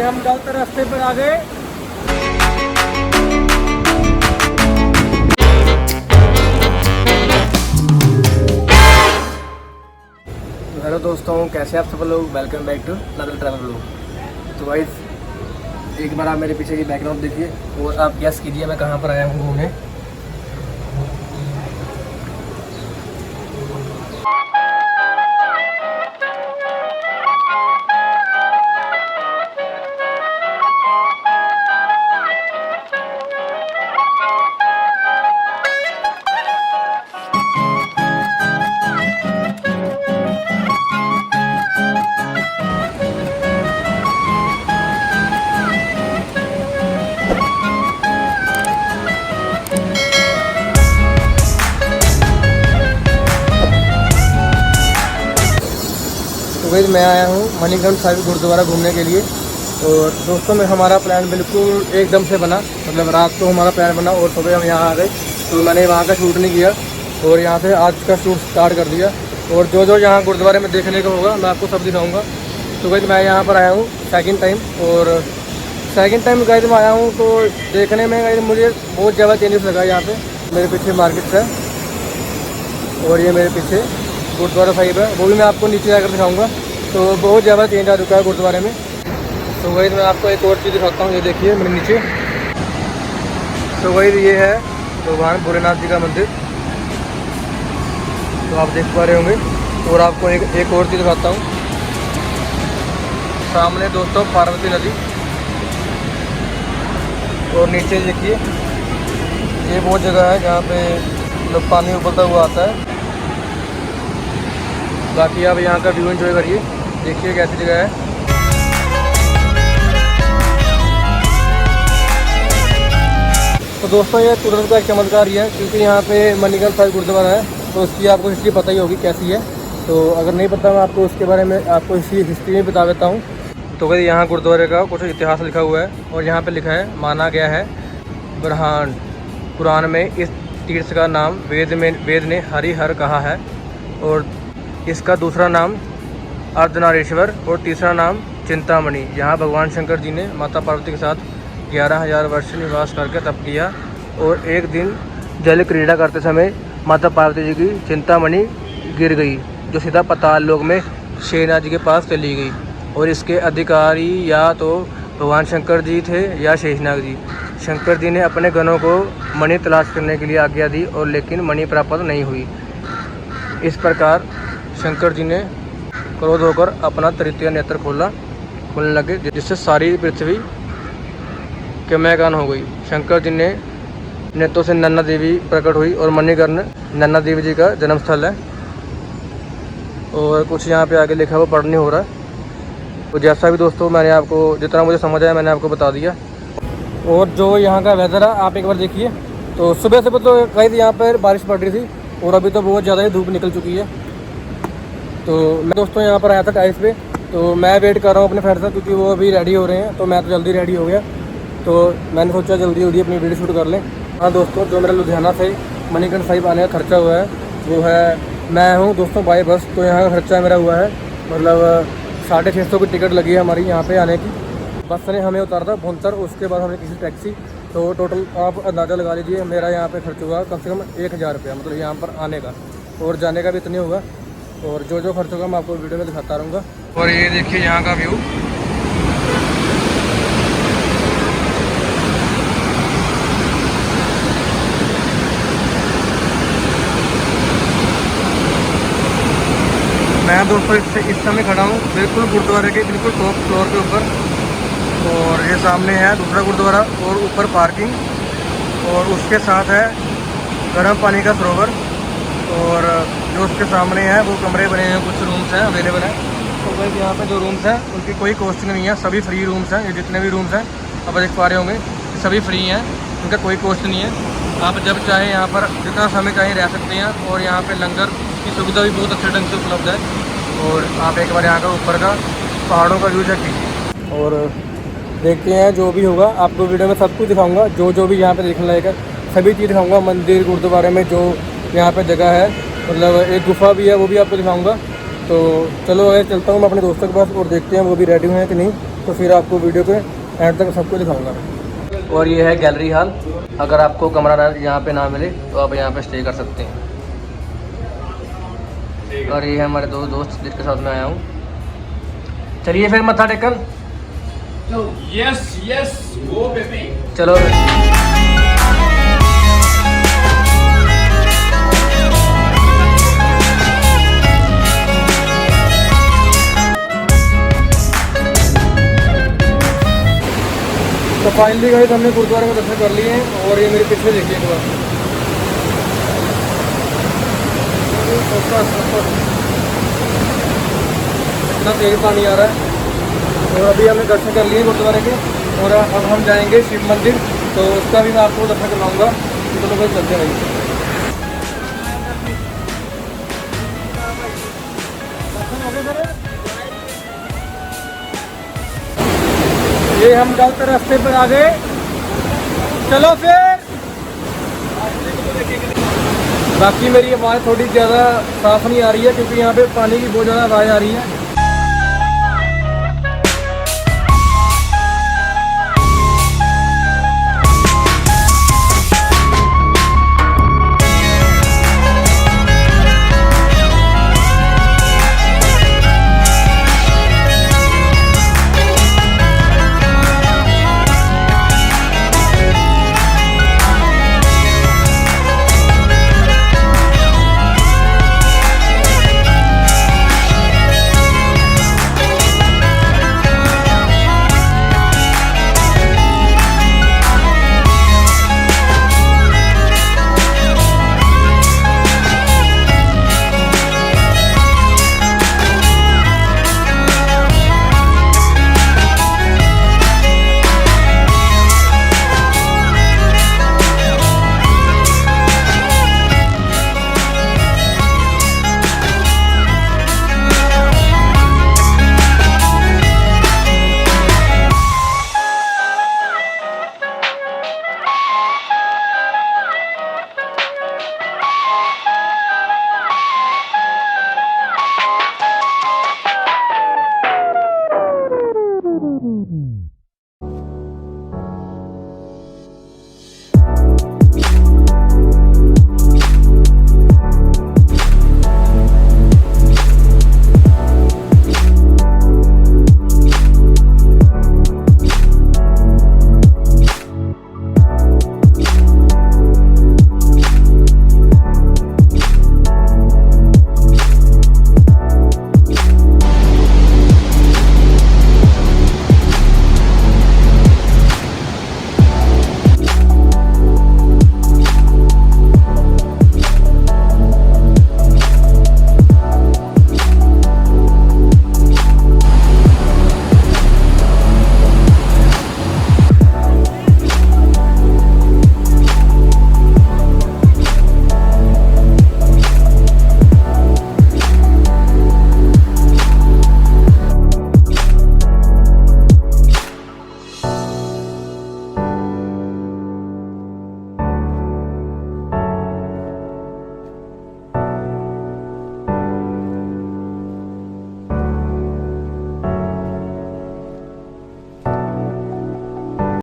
हम गलत रास्ते पर आ गए। हेलो दोस्तों, कैसे आप सब लोग। Welcome back to another travel blog. तो गाइस एक बार आप मेरे पीछे की बैकग्राउंड देखिए और आप गेस कीजिए मैं कहाँ पर आया हूँ घूमने। तो गाइस मैं आया हूँ मणिकर्ण साहिब गुरुद्वारा घूमने के लिए। और दोस्तों में हमारा प्लान बिल्कुल एकदम से बना, मतलब रात को हमारा प्लान बना और सुबह हम यहाँ आ गए। तो मैंने वहाँ का शूट नहीं किया और यहाँ से आज का शूट स्टार्ट कर दिया। और जो जो यहाँ गुरुद्वारे में देखने को होगा मैं आपको सब दिखाऊँगा। तो गाइस मैं यहाँ पर आया हूँ सेकंड टाइम, और सेकंड टाइम गाइस मैं आया हूँ तो देखने में गाइस मुझे बहुत ज़्यादा चेंजेस लगा। यहाँ पे मेरे पीछे मार्केट है और ये मेरे पीछे गुरुद्वारा साहिब है, वो भी मैं आपको नीचे जाकर दिखाऊंगा। तो बहुत ज़्यादा चेंज आ चुका है गुरुद्वारे में। तो वही मैं आपको एक और चीज़ दिखाता हूँ, ये देखिए मेरे नीचे। तो वही ये है भगवान भोलेनाथ जी का मंदिर, तो आप देख पा रहे होंगे। और आपको एक और चीज़ दिखाता हूँ, सामने दोस्तों पार्वती नदी, और नीचे देखिए ये वो जगह है जहाँ पे पानी उबलता हुआ आता है। बाकी आप यहाँ का व्यू एंजॉय करिए, देखिए कैसी जगह है। तो दोस्तों ये कुदरत का एक चमत्कार ही है, क्योंकि यहाँ पे मणिकर्ण साहिब गुरुद्वारा है, तो उसकी आपको हिस्ट्री पता ही होगी कैसी है। तो अगर नहीं पता मैं आपको उसके बारे में आपको इसी हिस्ट्री में बता देता हूँ। तो भाई यहाँ गुरुद्वारे का कुछ इतिहास लिखा हुआ है, और यहाँ पे लिखा है, माना गया है ब्रह्मांड पुराण में इस तीर्थ का नाम वेद ने हरिहर कहा है, और इसका दूसरा नाम अर्धनारीश्वर और तीसरा नाम चिंतामणि। यहाँ भगवान शंकर जी ने माता पार्वती के साथ 11,000 वर्ष निवास करके तप किया, और एक दिन जल क्रीड़ा करते समय माता पार्वती जी की चिंतामणि गिर गई, जो सीधा पाताल लोक में शेषनाग जी के पास चली गई। और इसके अधिकारी या तो भगवान शंकर जी थे या शेषनाग जी। शंकर जी ने अपने गणों को मणि तलाश करने के लिए आज्ञा दी, और लेकिन मणि प्राप्त नहीं हुई। इस प्रकार शंकर जी ने क्रोध होकर अपना तृतीय नेत्र खोलने लगे, जिससे सारी पृथ्वी किमयगान हो गई। शंकर जी ने नेत्रों से नन्दा देवी प्रकट हुई, और मणिकर्ण नन्दा देवी जी का जन्म स्थल है। और कुछ यहाँ पे आगे लिखा हुआ पढ़ नहीं हो रहा है। तो जैसा भी दोस्तों मैंने आपको जितना मुझे समझ आया मैंने आपको बता दिया। और जो यहाँ का वेदर है आप एक बार देखिए। तो सुबह सुबह तो कहीं यहाँ पर बारिश पड़ रही थी, और अभी तो बहुत ज़्यादा ही धूप निकल चुकी है। तो मैं दोस्तों यहाँ पर आया था टाइल्स पे, तो मैं वेट कर रहा हूँ अपने फ्रेंड से, क्योंकि वो अभी रेडी हो रहे हैं। तो मैं तो जल्दी रेडी हो गया, तो मैंने सोचा जल्दी अपनी वीडियो शूट कर लें। हाँ दोस्तों, जो मेरा लुधियाना से मणिकर्ण साहिब आने का खर्चा हुआ है वो है, मैं हूँ दोस्तों बाई बस। तो यहाँ का खर्चा मेरा हुआ है मतलब 650 की टिकट लगी है हमारी यहाँ पे आने की। बस ने हमें उतारा था भुंतर, उसके बाद हमने किसी टैक्सी। तो टोटल आप अंदाज़ा लगा लीजिए मेरा यहाँ पे खर्च हुआ कम से कम 1,000 रुपया, मतलब यहाँ पर आने का, और जाने का भी इतने होगा। और जो जो खर्च होगा मैं आपको वीडियो में दिखाता रहूँगा। और ये देखिए यहाँ का व्यू, मैं दोस्तों इस समय खड़ा हूँ बिल्कुल गुरुद्वारे के बिल्कुल टॉप फ्लोर के ऊपर। और ये सामने है दूसरा गुरुद्वारा, और ऊपर पार्किंग, और उसके साथ है गर्म पानी का सरोवर। और जो उसके सामने है वो कमरे बने हैं, कुछ रूम्स हैं अवेलेबल हैं। तो भाई यहाँ पे जो रूम्स हैं उनकी कोई कॉस्ट नहीं है, सभी फ्री रूम्स हैं। ये जितने भी रूम्स हैं आप देख पा रहे होंगे सभी फ्री हैं, उनका कोई कॉस्ट नहीं है। आप जब चाहें यहाँ पर जितना समय चाहें रह सकते हैं। और यहाँ पे लंगर की सुविधा भी बहुत अच्छे ढंग से उपलब्ध है। और आप एक बार यहाँ का ऊपर का पहाड़ों का व्यू चेक कीजिए, और देखते हैं जो भी होगा आपको वीडियो में सब कुछ दिखाऊंगा। जो भी यहाँ पे देखने लायक है सभी चीज़ दिखाऊंगा। मंदिर गुरुद्वारे में जो यहाँ पे जगह है, मतलब एक गुफा भी है, वो भी आपको दिखाऊंगा। तो चलो आगे चलता हूँ मैं अपने दोस्तों के पास, और देखते हैं वो भी रेडी हुए हैं कि नहीं। तो फिर आपको वीडियो के एंड तक सबको दिखाऊंगा। और ये है गैलरी हॉल। अगर आपको कमरा यहाँ पे ना मिले तो आप यहाँ पे स्टे कर सकते हैं। और ये है हमारे दो दोस्त जिसके साथ मैं आया हूँ। चलिए फिर मत्था taken. Yes yes go baby. चलो तो फाइनली गाइस हमने गुरुद्वारे में दर्शन कर लिए हैं। और ये मेरे पीछे देखिए एक बार, इतना तेज पानी आ रहा है। और अभी हमने दर्शन कर लिए गुरुद्वारे के और अब हम जाएंगे शिव मंदिर, तो उसका भी मैं आपको दर्शन करवाऊँगा। तो लोग चलते हैं। ये हम गलत रास्ते पर आ गए। चलो फिर। बाकी मेरी आवाज़ थोड़ी ज़्यादा साफ नहीं आ रही है क्योंकि यहाँ पे पानी की बहुत ज़्यादा आवाज़ आ रही है।